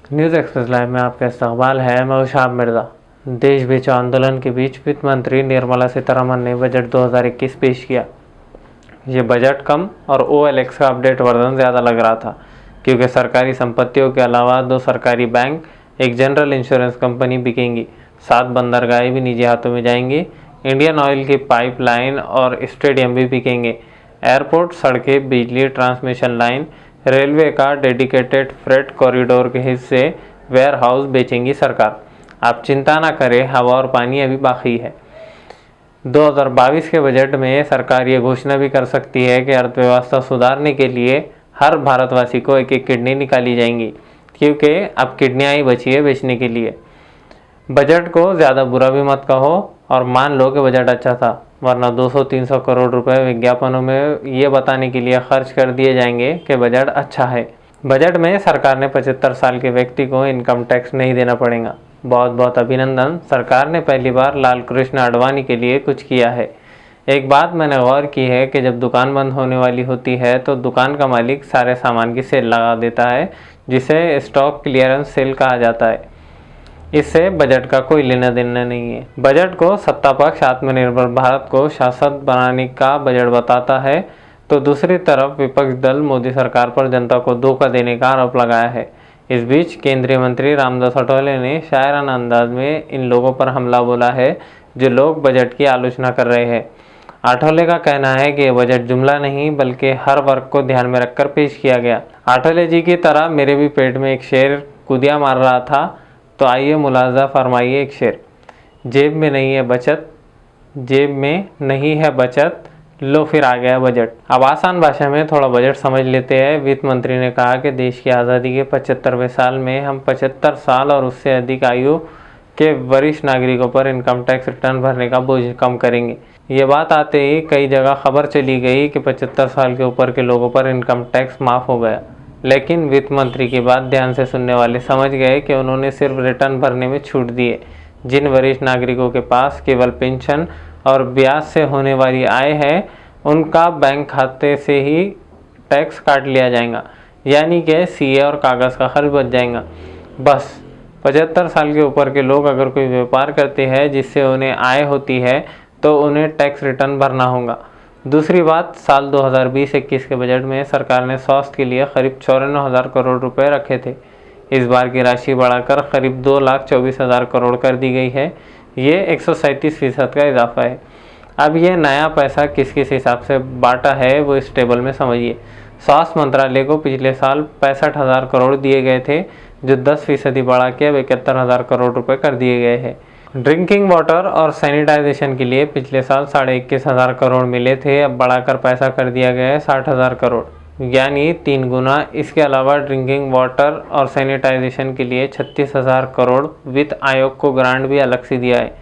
News express live में आपका इस्तकबाल है। मैं शाह मिर्ज़ा। देश बचाओ आंदोलन के बीच वित्त मंत्री निर्मला सीतारमण ने बजट 2021 पेश किया। ये बजट कम और OLX का अपडेट वर्जन ज़्यादा लग रहा था, क्योंकि सरकारी संपत्तियों के अलावा 2 सरकारी बैंक, एक जनरल इंश्योरेंस कंपनी बिकेंगी, 7 बंदरगाहें भी निजी हाथों में जाएंगी, इंडियन ऑयल की पाइपलाइन और स्टेडियम भी बिकेंगे, एयरपोर्ट, सड़कें, बिजली ट्रांसमिशन लाइन, रेलवे का डेडिकेटेड फ्रेट कॉरिडोर के हिस्से, वेयर हाउस बेचेंगी सरकार। आप चिंता ना करें, हवा और पानी अभी बाकी है। 2022 के बजट में सरकार ये घोषणा भी कर सकती है कि अर्थव्यवस्था सुधारने के लिए हर भारतवासी को एक किडनी निकाली जाएंगी, क्योंकि अब किडनियाँ ही बची है बेचने के लिए। बजट को ज़्यादा बुरा भी मत कहो और मान लो कि बजट अच्छा था, वरना 200-300 करोड़ रुपए विज्ञापनों में ये बताने के लिए खर्च कर दिए जाएंगे कि बजट अच्छा है। बजट में सरकार ने 75 साल के व्यक्ति को इनकम टैक्स नहीं देना पड़ेगा। बहुत बहुत अभिनंदन, सरकार ने पहली बार लाल कृष्ण आडवाणी के लिए कुछ किया है। एक बात मैंने गौर की है कि जब दुकान बंद होने वाली होती है तो दुकान का मालिक सारे सामान की सेल लगा देता है, जिसे स्टॉक क्लियरेंस सेल कहा जाता है। इससे बजट का कोई लेना देना नहीं है। बजट को सत्ता पक्ष आत्मनिर्भर भारत को शाश्वत बनाने का बजट बताता है, तो दूसरी तरफ विपक्ष दल मोदी सरकार पर जनता को धोखा देने का आरोप लगाया है। इस बीच केंद्रीय मंत्री रामदास अठावले ने शायराना अंदाज में इन लोगों पर हमला बोला है जो लोग बजट की आलोचना कर रहे हैं। अठावले का कहना है कि यह बजट जुमला नहीं बल्कि हर वर्ग को ध्यान में रखकर पेश किया गया। अठावले जी की तरह मेरे भी पेट में एक शेर कूदिया मार रहा था, तो आइए मुलाजा फरमाइए एक शेर। जेब में नहीं है बचत, जेब में नहीं है बचत, लो फिर आ गया बजट। अब आसान भाषा में थोड़ा बजट समझ लेते हैं। वित्त मंत्री ने कहा कि देश की आज़ादी के 75वें साल में हम 75 साल और उससे अधिक आयु के वरिष्ठ नागरिकों पर इनकम टैक्स रिटर्न भरने का बोझ कम करेंगे। ये बात आते ही कई जगह खबर चली गई कि 75 साल के ऊपर के लोगों पर इनकम टैक्स माफ़ हो गया, लेकिन वित्त मंत्री की बात ध्यान से सुनने वाले समझ गए कि उन्होंने सिर्फ रिटर्न भरने में छूट दी है। जिन वरिष्ठ नागरिकों के पास केवल पेंशन और ब्याज से होने वाली आय है, उनका बैंक खाते से ही टैक्स काट लिया जाएगा, यानी कि CA और कागज़ का खर्च बच जाएगा। बस 75 साल के ऊपर के लोग अगर कोई व्यापार करते हैं जिससे उन्हें आय होती है तो उन्हें टैक्स रिटर्न भरना होगा। दूसरी बात, साल 2020-21 के बजट में सरकार ने स्वास्थ्य के लिए करीब 94,000 करोड़ रुपए रखे थे। इस बार की राशि बढ़ाकर करीब 2,24,000 करोड़ कर दी गई है। ये 137% का इजाफा है। अब ये नया पैसा किस किस हिसाब से बांटा है वो इस टेबल में समझिए। स्वास्थ्य मंत्रालय को पिछले साल 65,000 करोड़ दिए गए थे, जो 10% बढ़ा के अब 71,000 करोड़ रुपए कर दिए गए हैं। ड्रिंकिंग वाटर और सैनिटाइजेशन के लिए पिछले साल 21,500 करोड़ मिले थे, अब बढ़ाकर पैसा कर दिया गया है 60,000 करोड़, यानी 3 गुना। इसके अलावा ड्रिंकिंग वाटर और सैनिटाइजेशन के लिए 36,000 करोड़ वित्त आयोग को ग्रांट भी अलग से दिया है।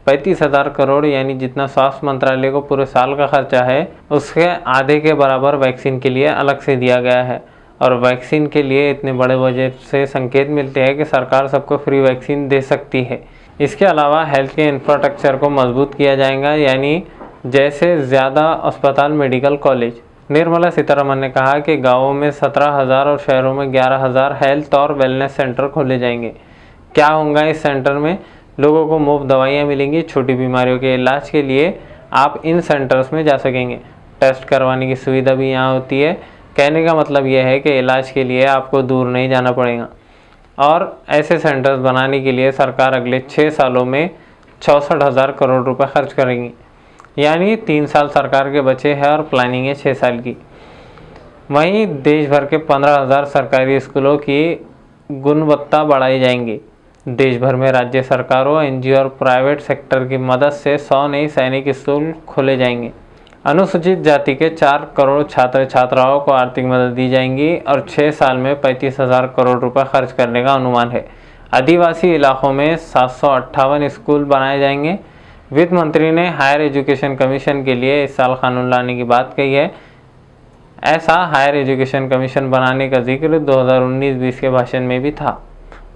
35,000 करोड़ यानी जितना स्वास्थ्य मंत्रालय को पूरे साल का खर्चा है, उसके आधे के बराबर वैक्सीन के लिए अलग से दिया गया है। और वैक्सीन के लिए इतने बड़े बजट से संकेत मिलते हैं कि सरकार सबको फ्री वैक्सीन दे सकती है। इसके अलावा हेल्थ के इंफ्रास्ट्रक्चर को मजबूत किया जाएगा, यानी जैसे ज़्यादा अस्पताल, मेडिकल कॉलेज। निर्मला सीतारमण ने कहा कि गाँवों में 17,000 और शहरों में 11,000 हेल्थ और वेलनेस सेंटर खोले जाएंगे। क्या होगा इस सेंटर में? लोगों को मुफ्त दवाइयाँ मिलेंगी। छोटी बीमारियों के इलाज के लिए आप इन सेंटर्स में जा सकेंगे। टेस्ट करवाने की सुविधा भी यहाँ होती है। कहने का मतलब यह है कि इलाज के लिए आपको दूर नहीं जाना पड़ेगा। और ऐसे सेंटर्स बनाने के लिए सरकार अगले 6 सालों में 64,000 करोड़ रुपए खर्च करेंगी, यानी 3 साल सरकार के बचे हैं और प्लानिंग है 6 साल की। वहीं देश भर के 15,000 सरकारी स्कूलों की गुणवत्ता बढ़ाई जाएंगी। देश भर में राज्य सरकारों, NGO और प्राइवेट सेक्टर की मदद से 100 नए सैनिक स्कूल खोले जाएंगे। अनुसूचित जाति के 4 करोड़ छात्र छात्राओं को आर्थिक मदद दी जाएंगी और 6 साल में 35,000 करोड़ रुपए खर्च करने का अनुमान है। आदिवासी इलाकों में 758 स्कूल बनाए जाएंगे। वित्त मंत्री ने हायर एजुकेशन कमीशन के लिए इस साल कानून लाने की बात कही है। ऐसा हायर एजुकेशन कमीशन बनाने का जिक्र 2019-20 के भाषण में भी था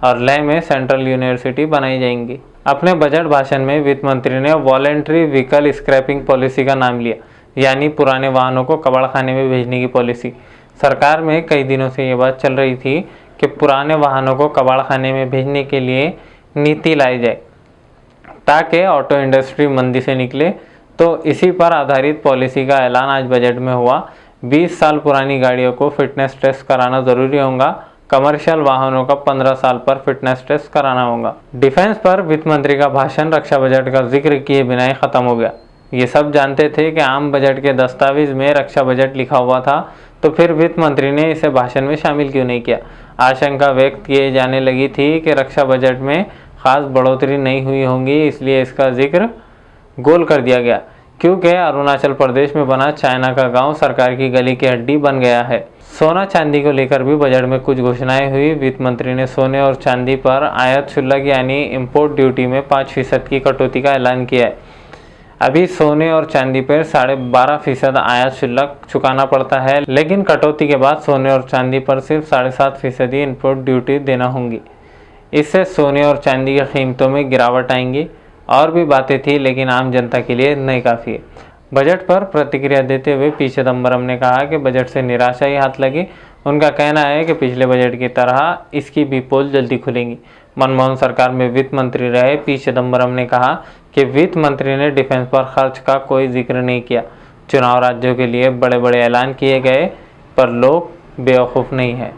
और लेह में सेंट्रल यूनिवर्सिटी बनाई जाएंगी। अपने बजट भाषण में वित्त मंत्री ने वॉलेंट्री व्हीकल स्क्रैपिंग पॉलिसी का नाम लिया, यानी पुराने वाहनों को कबाड़ खाने में भेजने की पॉलिसी। सरकार में कई दिनों से ये बात चल रही थी कि पुराने वाहनों को कबाड़खाने में भेजने के लिए नीति लाई जाए ताकि ऑटो इंडस्ट्री मंदी से निकले। तो इसी पर आधारित पॉलिसी का ऐलान आज बजट में हुआ। 20 साल पुरानी गाड़ियों को फिटनेस टेस्ट कराना ज़रूरी होगा। कमर्शियल वाहनों का 15 साल पर फिटनेस टेस्ट कराना होगा। डिफेंस पर वित्त मंत्री का भाषण रक्षा बजट का जिक्र किए बिना ही ख़त्म हो गया। ये सब जानते थे कि आम बजट के दस्तावेज में रक्षा बजट लिखा हुआ था, तो फिर वित्त मंत्री ने इसे भाषण में शामिल क्यों नहीं किया। आशंका व्यक्त किए जाने लगी थी कि रक्षा बजट में खास बढ़ोतरी नहीं हुई होंगी, इसलिए इसका जिक्र गोल कर दिया गया, क्योंकि अरुणाचल प्रदेश में बना चाइना का गांव सरकार की गली की हड्डी बन गया है। सोना चांदी को लेकर भी बजट में कुछ घोषणाएं हुई। वित्त मंत्री ने सोने और चांदी पर आयात शुल्क यानी इम्पोर्ट ड्यूटी में 5% की कटौती का ऐलान किया है। अभी सोने और चांदी पर 12.5% आयात शुल्क चुकाना पड़ता है, लेकिन कटौती के बाद सोने और चांदी पर सिर्फ 7.5% इम्पोर्ट ड्यूटी देना होगी। इससे सोने और चांदी की कीमतों में गिरावट आएंगी। और भी बातें थी, लेकिन आम जनता के लिए नहीं काफ़ी है। बजट पर प्रतिक्रिया देते हुए पी चिदम्बरम ने कहा कि बजट से निराशा ही हाथ लगी। उनका कहना है कि पिछले बजट की तरह इसकी भी पोल जल्दी खुलेंगी। मनमोहन सरकार में वित्त मंत्री रहे पी चिदम्बरम ने कहा कि वित्त मंत्री ने डिफेंस पर खर्च का कोई जिक्र नहीं किया। चुनाव राज्यों के लिए बड़े बड़े ऐलान किए गए, पर लोग बेवकूफ़ नहीं है।